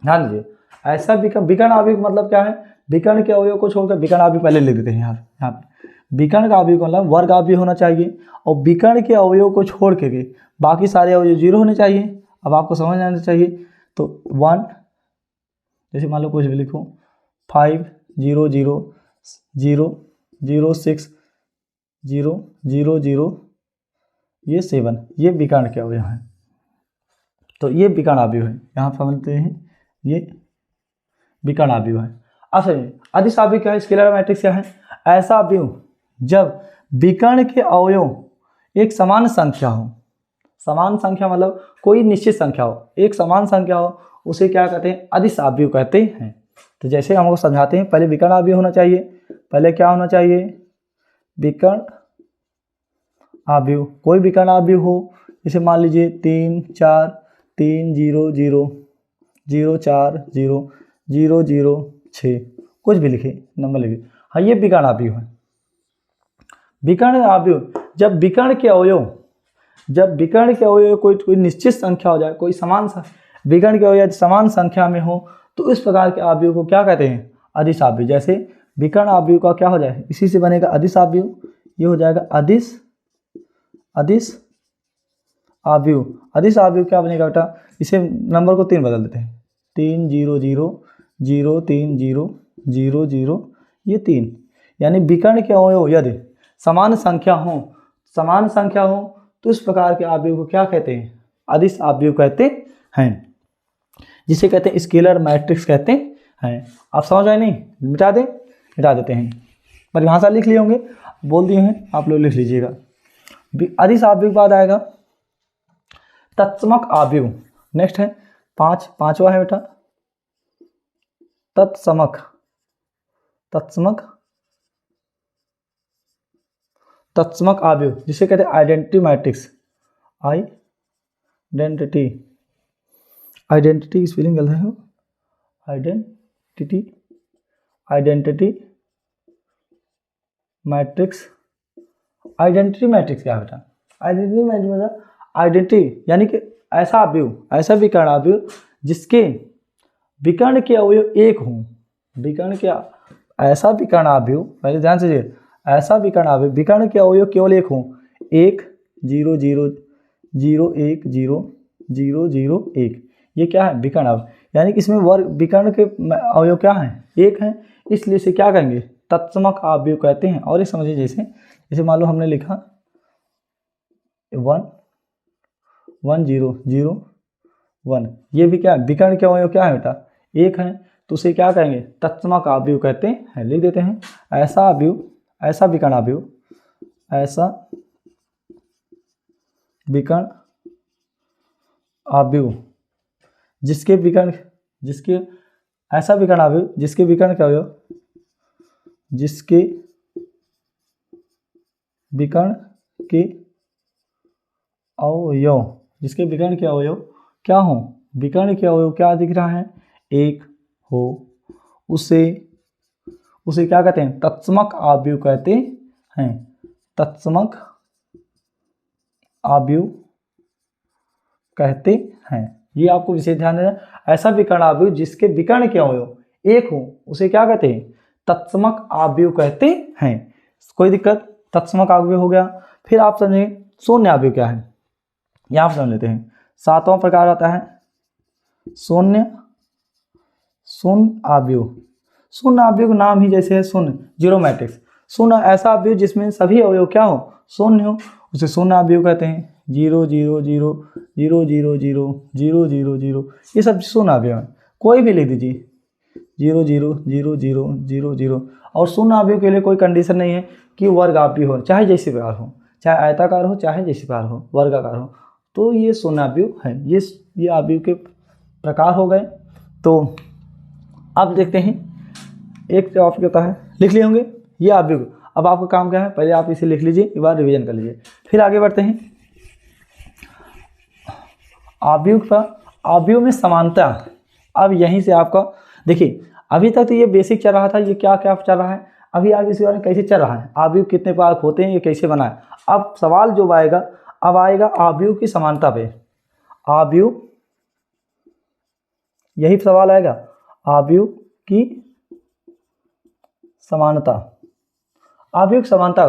ध्यान दीजिए, ऐसा विकर्ण आव्यूह का मतलब क्या है, विकर्ण के अवयव को छोड़कर विकर्ण आव्यूह पहले लिख देते हैं यहाँ पे। विकर्ण का आव्यूह का मतलब वर्ग आव्यूह होना चाहिए, और विकर्ण के अवयव को छोड़ के बाकी सारे अवयव 0 होने चाहिए। अब आपको समझ आना चाहिए, तो 1 जैसे मान लो कुछ भी लिखो, 5 0 0 0 0 6 0 0 0, ये 7, ये विकर्ण के अवयव हैं, तो ये विकर्ण आव्यूह है, यहाँ समझते हैं ये विकर्ण आव्यूह है। अब समझिए अदिश आव्यूह क्या है, स्केलर मैट्रिक्स क्या है, ऐसा आव्यूह जब विकर्ण के अवयव एक समान संख्या हो, समान संख्या मतलब कोई निश्चित संख्या हो, एक समान संख्या हो, उसे क्या कहते हैं, अदिश आव्यूह कहते हैं। तो जैसे हमको समझाते हैं, पहले विकर्ण आव्यूह होना चाहिए, पहले क्या होना चाहिए, विकर्ण आव्यूह, कोई विकर्ण आव्यूह हो, जैसे मान लीजिए 3 4 3 0 0 0 4 0 0 0 6, कुछ भी लिखे, नंबर लिखे, हाँ ये विकर्ण आव्यूह है। विकर्ण आव्यूह जब विकर्ण के अवयव कोई निश्चित संख्या हो जाए, कोई समान विकर्ण के अवयव समान संख्या में हो, तो इस प्रकार के आव्यूह को क्या कहते हैं, अदिश आव्यूह। जैसे विकर्ण आव्यूह का क्या हो जाए, इसी से बनेगा अदिश आव्यूह, ये हो जाएगा अदिश आव्यूह। अदिश आव्यूह क्या बनेगा बेटा, इसे नंबर को 3 बदल देते हैं, 3 0 0 0 3 0 0 0, ये 3, यानी विकर्ण के अवयव यदि समान संख्या हो तो इस प्रकार के आव्यूह को क्या कहते हैं, अदिश आव्यूह कहते हैं, जिसे कहते हैं स्केलर मैट्रिक्स कहते हैं। आप समझ आए नहीं, मिटा देते हैं, परिभाषा लिख लिए होंगे, बोल दिए हैं, आप लोग लिख लीजिएगा। अदिश आव्यूह के बाद आएगा तत्समक आव्यूह। नेक्स्ट है 5वां है बेटा तत्समक आव्यूह, जिसे कहते हैं आइडेंटिटी मैट्रिक्स, आइडेंटिटी की स्पेलिंग गलत है, identity, identity matrix, identity matrix क्या है बेटा? आइडेंटिटी मैट्रिक्स मतलब आइडेंटिटी यानी कि ऐसा अवयव, ऐसा विकर्ण अवयव जिसके विकर्ण के अवयव एक हों, विकर्ण के ऐसा विकर्ण अवयव, पहले ध्यान से, ऐसा विकर्ण अवयव विकर्ण के अवयव केवल एक हों, 1 0 0 0 1 0 0 0 1, ये क्या है? विकर्ण अवयव, यानी कि इसमें वर्ग विकर्ण के अवयव क्या हैं? एक हैं, इसलिए इसे क्या कहेंगे? तत्समक अवयव कहते हैं। और एक समझिए, जैसे मान लो हमने लिखा 1 1 0 0 1, ये भी क्या है? विकर्ण के अवयव क्या है बेटा? एक है, तो उसे क्या कहेंगे? तत्समक अवयव कहते हैं। लिख देते हैं, ऐसा अवयव, ऐसा विकर्ण अवयव, ऐसा विकर्ण अवयव जिसके विकर्ण, जिसके ऐसा विकर्ण अवयव जिसके विकर्ण के अवयव, जिसके विकर्ण के अवयव, जिसके विकर्ण के अवयव क्या हो? विकर्ण के अवयव क्या दिख रहा है? एक हो, उसे क्या कहते हैं? तत्समक अवयव कहते हैं। तत्समक अवयव कहते हैं, ये आपको विशेष ध्यान देना। ऐसा विकर्ण अवयव जिसके विकर्ण के अवयव एक हो, उसे क्या कहते हैं? तत्समक अवयव कहते हैं। कोई दिक्कत? तत्समक अवयव हो गया। फिर आप समझे शून्य अवयव क्या है, यहाँ पर समझ लेते हैं। 7वां प्रकार आता है शून्य अवयव। शून्य अवयव का नाम ही जैसे है शून्य, जीरो मैट्रिक्स। शून्य ऐसा अवयव जिसमें सभी अवयव क्या हो? शून्य हो, उसे शून्य अवयव कहते हैं। 0 0 0 0 0 0 0 0 0, ये सब शून्य अवयव है। कोई भी लिख दीजिए, 0 0 0 0 0 0। और शून्य अवयव के लिए कोई कंडीशन नहीं है कि वर्ग अवयव हो, चाहे जैसे प्रकार हो, चाहे आयताकार हो, चाहे जैसे प्रकार हो, वर्गाकार हो, तो ये शून्य अवयव है। ये अवयव के प्रकार हो गए। तो अब देखते हैं, एक टॉपिक होता है, लिख लिए होंगे ये अवयव। अब आपका काम क्या है? पहले आप इसे लिख लीजिए, एक बार रिवीजन कर लीजिए, फिर आगे बढ़ते हैं। अवयव में समानता। अब यहीं से आपका देखिए, अभी तक तो ये बेसिक चल रहा था, ये क्या क्या चल रहा है, अभी आगे इसके बारे में कैसे चल रहा है, अवयव कितने प्रकार होते हैं, ये कैसे बना है। अब सवाल जो आएगा, अब आएगा अवयव की समानता पे। अवयव, यही सवाल आएगा, अवयव की समानता। अवयव समानता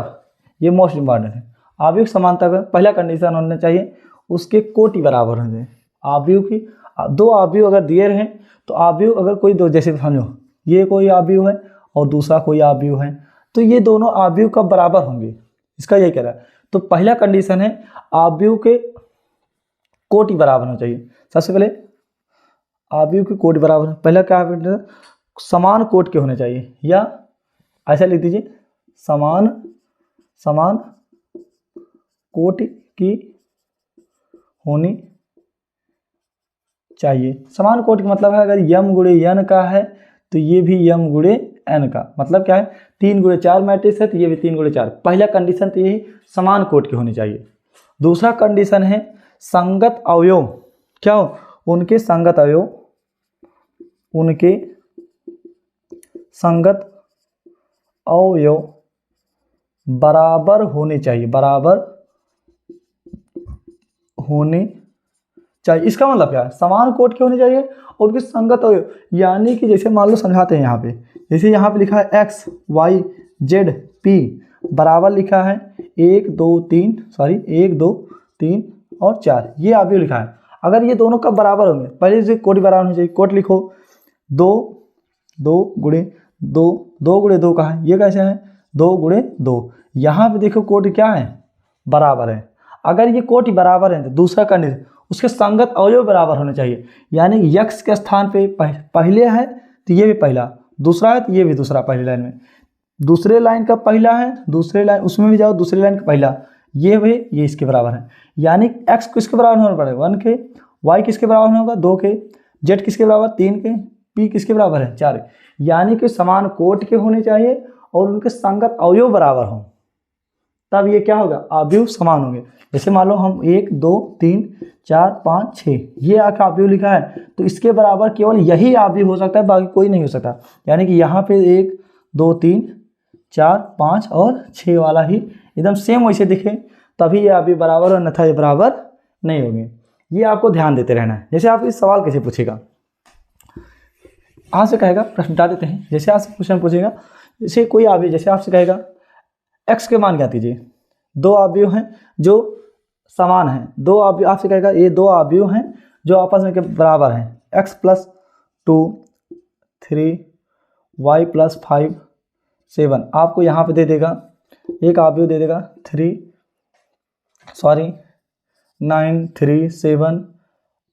ये मोस्ट इंपॉर्टेंट है। अवयव समानता का पहला कंडीशन होना चाहिए, उसके कोटि बराबर होने चाहिए। अवयव की दो अवयव अगर दिए रहें, तो अवयव अगर कोई दो, जैसे समझो ये कोई अवयव है और दूसरा कोई अवयव है, तो ये दोनों अवयव कब बराबर होंगे, इसका यही कह रहा है। तो पहला कंडीशन है अवयव के कोटि बराबर होना चाहिए। सबसे पहले अवयव के कोटि बराबर, पहला क्या है? समान कोटि के होने चाहिए, या ऐसा लिख दीजिए, समान कोटि की होनी चाहिए। समान कोटि का मतलब है, अगर यम गुणे यन का है तो ये भी यम गुणे एन का, मतलब क्या है? 3 गुणे 4 मैट्रिक्स है तो ये भी 3 गुणे 4। पहला कंडीशन तो यही, समान कोटि की होनी चाहिए। दूसरा कंडीशन है संगत अवयव। क्या हो? उनके संगत अवयव, उनके संगत अवयव बराबर होने चाहिए, बराबर होने चाहिए। इसका मतलब क्या है? समान कोटि के होने चाहिए और उनके संगत अवयव, यानी कि जैसे मान लो समझाते हैं यहाँ पे, जैसे यहाँ पे लिखा है x y z p बराबर लिखा है 1 2 3 और 4, ये अवयव लिखा है। अगर ये दोनों कब बराबर होंगे? पहले से कोटि बराबर होनी चाहिए। कोटि लिखो, 2 गुणे 2 गुणे 2 का है, ये कैसे है? 2 गुणे 2। यहाँ पे देखो कोटि क्या है? बराबर है। अगर ये कोटि बराबर है तो दूसरा कंडीशन, उसके संगत अवयव बराबर होने चाहिए, यानी यक्स के स्थान पे पहले है तो ये भी पहला, दूसरा है तो ये भी दूसरा। पहली लाइन में दूसरे लाइन का पहला है, दूसरे लाइन उसमें भी जाओ, दूसरे लाइन का पहला, ये भी ये इसके बराबर है। यानी x किसके बराबर होना पड़ेगा? 1 के, y किसके बराबर होना होगा? 2 के, z किसके बराबर? 3 के, p किसके बराबर है? 4। यानी कि समान कोटि के होने चाहिए और उनके संगत अवयव बराबर हों, तब ये क्या होगा, अवयव समान होंगे। जैसे मान लो हम 1 2 3 4 5 6 ये आखिर अवयव लिखा है, तो इसके बराबर केवल यही अवयव हो सकता है, बाकी कोई नहीं हो सकता। यानी कि यहाँ पे 1 2 3 4 5 और 6 वाला ही एकदम सेम वैसे दिखे तभी ये अवयव बराबर और अन्यथा ये बराबर नहीं होंगे। ये आपको ध्यान देते रहना है। जैसे आप इस सवाल कैसे पूछेगा, आपसे कहेगा, प्रश्न बता देते हैं। जैसे आपसे क्वेश्चन पूछेगा, जैसे कोई अवयव, जैसे आपसे कहेगा x के मान क्या दीजिए, दो अवयव हैं जो समान हैं, दो अवयव आपसे कहेगा ये दो अवयव हैं जो आपस में के बराबर हैं, x + 2 3 y + 5 7। आपको यहाँ पे दे देगा एक अवयव दे देगा 9 3 7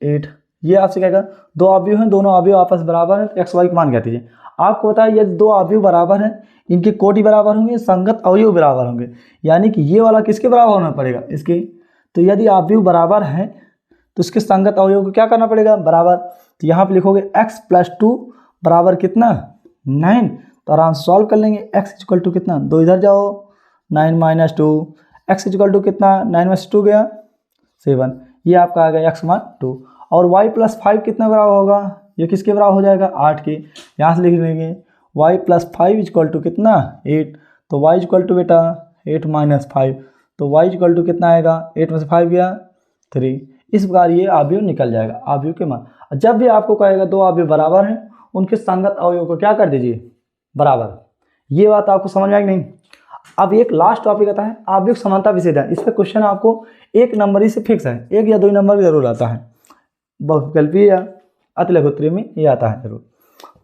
8। ये आपसे कहेगा दो अवयव हैं, दोनों अवयव आपस बराबर हैं, x y के मान क्या दीजिए। आपको पता है ये दो अवयव बराबर हैं, इनके कोटि बराबर होंगे, संगत अवयव बराबर होंगे। यानी कि ये वाला किसके बराबर होना पड़ेगा, इसके। तो यदि अवयव बराबर हैं तो इसके संगत अवयव को क्या करना पड़ेगा, बराबर। तो यहाँ पे लिखोगे x + 2 बराबर कितना 9, तो आराम से सॉल्व कर लेंगे। x = कितना, 2 इधर जाओ 9 - 2, x = कितना 9 - 2 गया 7, ये आपका आ गया x मान 2। और y + 5 कितना बराबर होगा, ये किसके बराबर हो जाएगा 8 के। यहाँ से लिख लेंगे y + 5 = कितना 8, तो y = बेटा 8 - 5, तो y = कितना आएगा 8 में से 5 गया 3। इस प्रकार ये अवयव निकल जाएगा, अवयव के मान। जब भी आपको कहेगा दो अवयव बराबर हैं, उनके संगत अवयव को क्या कर दीजिए, बराबर। ये बात आपको समझ में आई नहीं। अब एक लास्ट टॉपिक आता है अवयव समानता विशेषण। इस पर क्वेश्चन आपको 1 नंबर ही से फिक्स है, 1 या 2 नंबर भी जरूर आता है, बहुविकल्पीय या अतिलघुत्तरीय में ये आता है जरूर।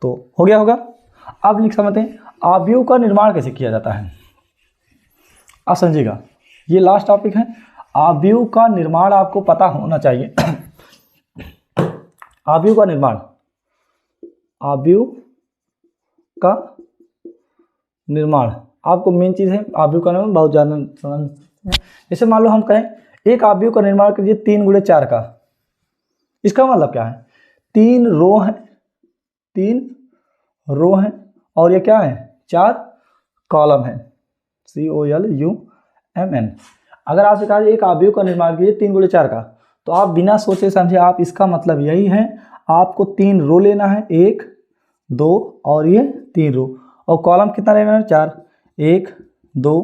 तो हो गया होगा। अब लिख समझते हैं अवयव का निर्माण कैसे किया जाता है। आप समझिएगा, ये लास्ट टॉपिक है। अवयव का निर्माण आपको पता होना चाहिए। अवयव का निर्माण, अवयव का निर्माण आपको मेन चीज़ है। अवयव का निर्माण बहुत ज़्यादा समझ। जैसे मान लो हम कहें एक अवयव का निर्माण कीजिए 3 × 4 का। इसका मतलब क्या है, 3 रो हैं, 3 रो हैं और ये क्या है 4 कॉलम है, COLUMN। अगर आपसे कहा एक अवयव का निर्माण कीजिए 3 × 4 का, तो आप बिना सोचे समझे आप इसका मतलब यही है, आपको 3 रो लेना है, 1 2 और ये 3 रो, और कॉलम कितना लेना है 4, 1 2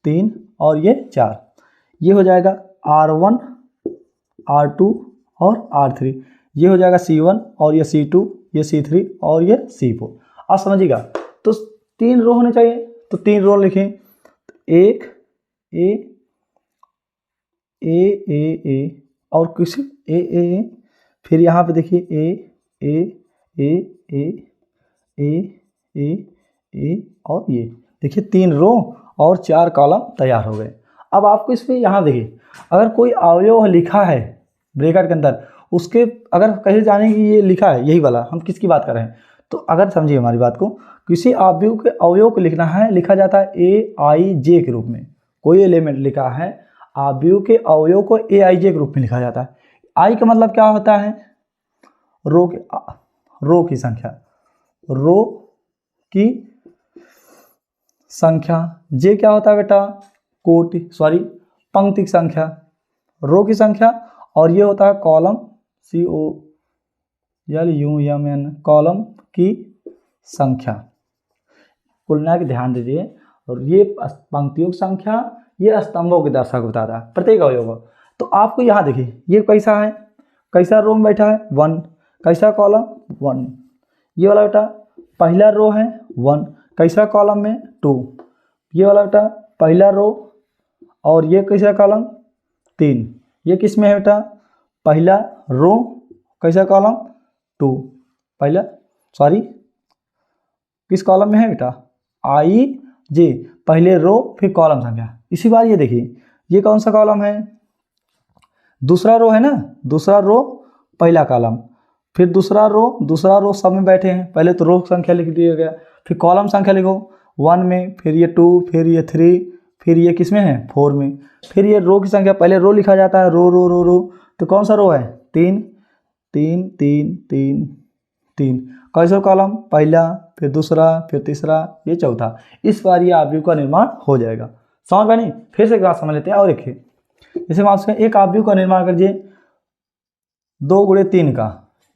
3 और ये 4। ये हो जाएगा R1 R2 और R3, ये हो जाएगा C1 और ये C2, ये C3 और ये C4। आप समझिएगा, तो 3 रो होने चाहिए, तो 3 रो लिखें, 1 A और कुछ A, फिर यहाँ पे देखिए A और ये देखिए 3 रो और 4 कॉलम तैयार हो गए। अब आपको इसमें यहाँ देखिए, अगर कोई अवयव लिखा है ब्रैकेट के अंदर, उसके अगर कहीं जाने कि ये लिखा है यही वाला, हम किसकी बात कर रहे हैं, तो अगर समझिए हमारी बात को, किसी अवयव के अवयव को लिखना है, लिखा जाता है AIJ के रूप में। कोई एलिमेंट लिखा है, अवयव के अवयव को AIJ के रूप में लिखा जाता है। आई का मतलब क्या होता है, रो की संख्या, रो की संख्या। जे क्या होता है बेटा, पंक्ति की संख्या, रो की संख्या, और ये होता है कॉलम, COLUMN, कॉलम की संख्या। कुल मिला के ध्यान दीजिए, और ये पंक्तियों की संख्या, ये स्तंभों की दशा को बताता है प्रत्येक अवयव को। तो आपको यहाँ देखिए ये कैसा है, कैसा रो में बैठा है 1, कैसा कॉलम 1, ये वाला बेटा पहला रो है 1, कैसा कॉलम में 2, ये वाला बेटा पहला रो, और ये कैसा कॉलम 3, ये किस में है बेटा पहला रो, कैसा कॉलम 2, किस कॉलम में है बेटा IJ, पहले रो फिर कॉलम संख्या। इसी बार ये देखिए ये कौन सा कॉलम है, दूसरा रो है ना, दूसरा रो पहला कॉलम, फिर दूसरा रो सब में बैठे हैं। पहले तो रो संख्या लिख दिया गया, फिर कॉलम संख्या लिखो 1 में, फिर ये 2, फिर ये 3, फिर ये किस में है 4 में, फिर ये रो की संख्या, पहले रो लिखा जाता है, रो, तो कौन सा रो है 3 3 3 3 3, कैसा कॉलम पहला, फिर दूसरा, फिर तीसरा, ये चौथा। इस बार ये अवयव का निर्माण हो जाएगा। समझ पाए नहीं? फिर से एक बात समझ लेते हैं और देखिए, जैसे मान सकते एक अवयव का निर्माण करिए 2 गुणे 3 का।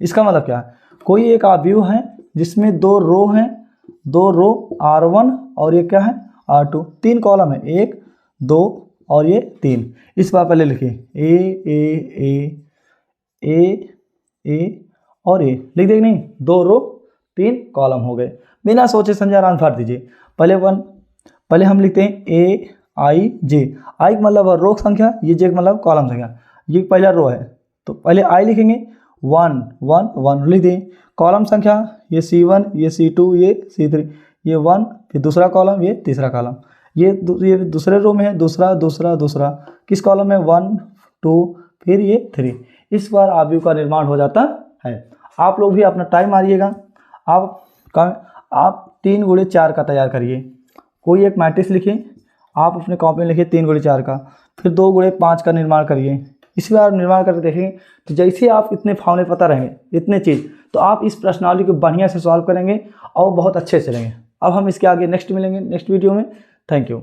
इसका मतलब क्या है, कोई एक अवयव है जिसमें 2 रो हैं, 2 रो R1 और ये क्या है R2, 3 कॉलम है, 1 2 और ये 3। इस बार पहले लिखिए ए और ए, लिख देंगे नहीं, 2 रो 3 कॉलम हो गए। बिना सोचे समझे आराम भर दीजिए। पहले हम लिखते हैं ए आई जे। आई का मतलब रो संख्या, ये जे का मतलब कॉलम संख्या। ये पहला रो है तो पहले आई लिखेंगे 1 1 1 लिख दें। कॉलम संख्या ये C1, ये C2, ये C3, ये 1, फिर दूसरा कॉलम, ये तीसरा कॉलम। ये दूसरे रो में है, दूसरा किस कॉलम में 1 2 फिर ये 3। इस बार अवयव का निर्माण हो जाता है। आप लोग भी अपना टाइम मारिएगा। आप 3 गुणे 4 का तैयार करिए। कोई एक मैट्रिक्स लिखिए, आप अपने कॉपी में लिखिए 3 गुणे 4 का, फिर 2 गुणे 5 का निर्माण करिए। इसी बार निर्माण करके देखेंगे तो जैसे आप इतने फॉर्मूले पता रहेंगे, इतने चीज़, तो आप इस प्रश्नावली को बढ़िया से सॉल्व करेंगे और बहुत अच्छे से रहेंगे। अब हम इसके आगे नेक्स्ट मिलेंगे नेक्स्ट वीडियो में। Thank you.